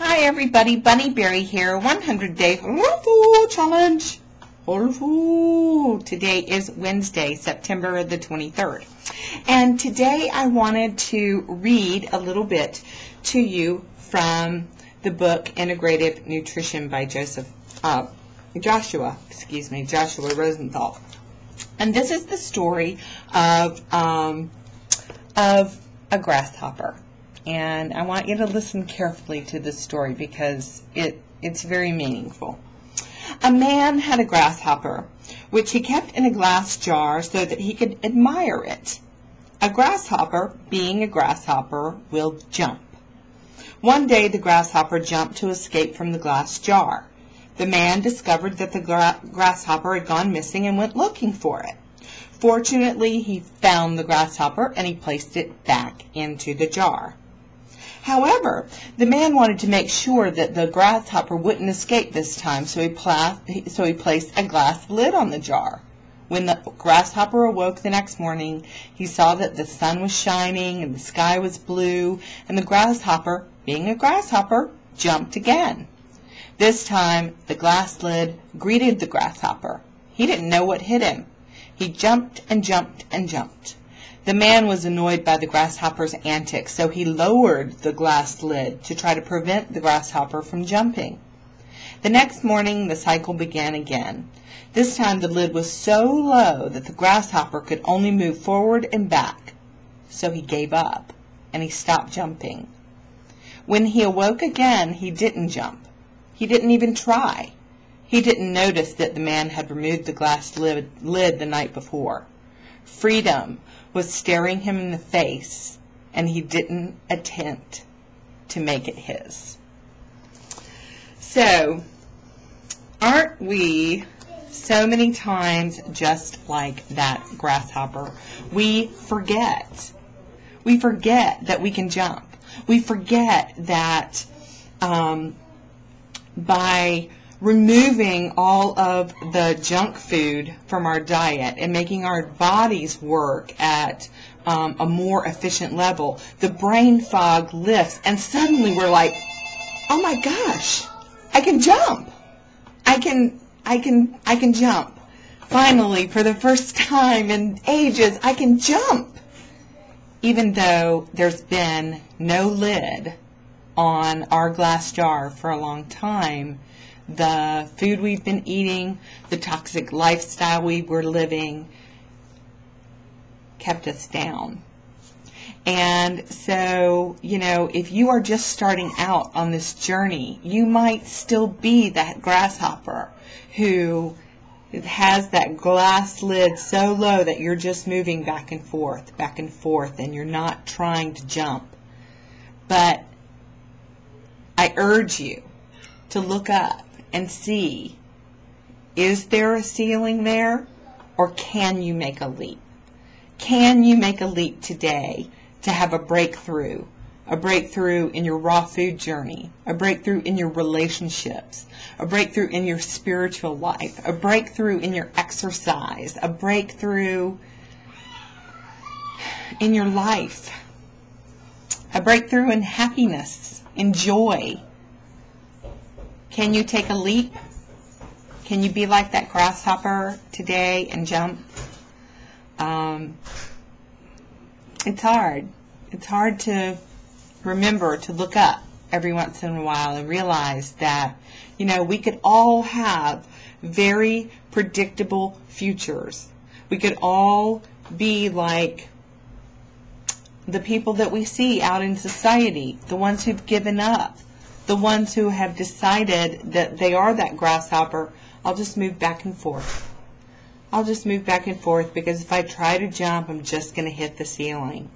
Hi everybody, Bunny Berry here, 100-day whole food challenge. Whole food. Today is Wednesday, September the 23rd. And today I wanted to read a little bit to you from the book Integrative Nutrition by Joshua Rosenthal. And this is the story of a grasshopper. And I want you to listen carefully to this story because it's very meaningful. A man had a grasshopper, which he kept in a glass jar so that he could admire it. A grasshopper, being a grasshopper, will jump. One day the grasshopper jumped to escape from the glass jar. The man discovered that the grasshopper had gone missing and went looking for it. Fortunately, he found the grasshopper and he placed it back into the jar. However, the man wanted to make sure that the grasshopper wouldn't escape this time, so he placed a glass lid on the jar. When the grasshopper awoke the next morning, he saw that the sun was shining and the sky was blue, and the grasshopper, being a grasshopper, jumped again. This time, the glass lid greeted the grasshopper. He didn't know what hit him. He jumped and jumped and jumped. The man was annoyed by the grasshopper's antics, so he lowered the glass lid to try to prevent the grasshopper from jumping. The next morning, the cycle began again. This time, the lid was so low that the grasshopper could only move forward and back. So he gave up, and he stopped jumping. When he awoke again, he didn't jump. He didn't even try. He didn't notice that the man had removed the glass lid the night before. Freedom was staring him in the face, and he didn't attempt to make it his. So, aren't we so many times just like that grasshopper? We forget. We forget that we can jump. We forget that by removing all of the junk food from our diet and making our bodies work at a more efficient level, the brain fog lifts, and suddenly we're like, oh my gosh, I can jump. I can jump. Finally, for the first time in ages, I can jump. Even though there's been no lid on our glass jar for a long time, the food we've been eating, the toxic lifestyle we were living, kept us down. And so, if you are just starting out on this journey, you might still be that grasshopper who has that glass lid so low that you're just moving back and forth, and you're not trying to jump. But I urge you to look up and see, is there a ceiling there, or can you make a leap? Can you make a leap today to have a breakthrough in your raw food journey, a breakthrough in your relationships, a breakthrough in your spiritual life, a breakthrough in your exercise, a breakthrough in your life, a breakthrough in happiness, in joy? Can you take a leap? Can you be like that grasshopper today and jump? It's hard. It's hard to remember to look up every once in a while and realize that, we could all have very predictable futures. We could all be like the people that we see out in society, the ones who've given up, the ones who have decided that they are that grasshopper. I'll just move back and forth. I'll just move back and forth because if I try to jump, I'm just going to hit the ceiling.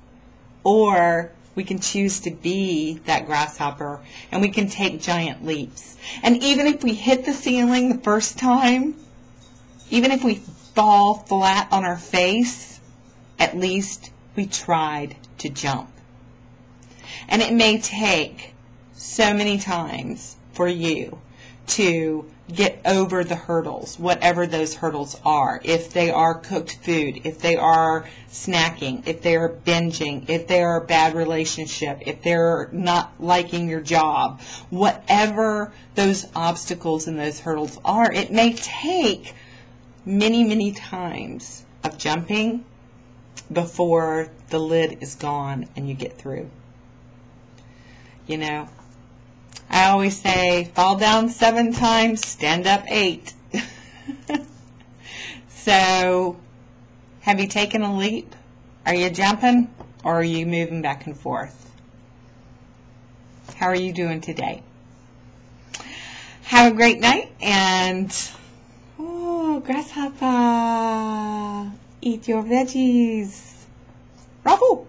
Or we can choose to be that grasshopper and we can take giant leaps. And even if we hit the ceiling the first time, even if we fall flat on our face, at least we tried to jump. And it may take so many times for you to get over the hurdles, whatever those hurdles are. If they are cooked food, if they are snacking, if they are binging, if they are a bad relationship, if they're not liking your job, whatever those obstacles and those hurdles are, it may take many, many times of jumping before the lid is gone and you get through. You know, I always say, fall down 7 times, stand up 8. So, have you taken a leap? Are you jumping, or are you moving back and forth? How are you doing today? Have a great night, and, oh, grasshopper, eat your veggies. Ruffle.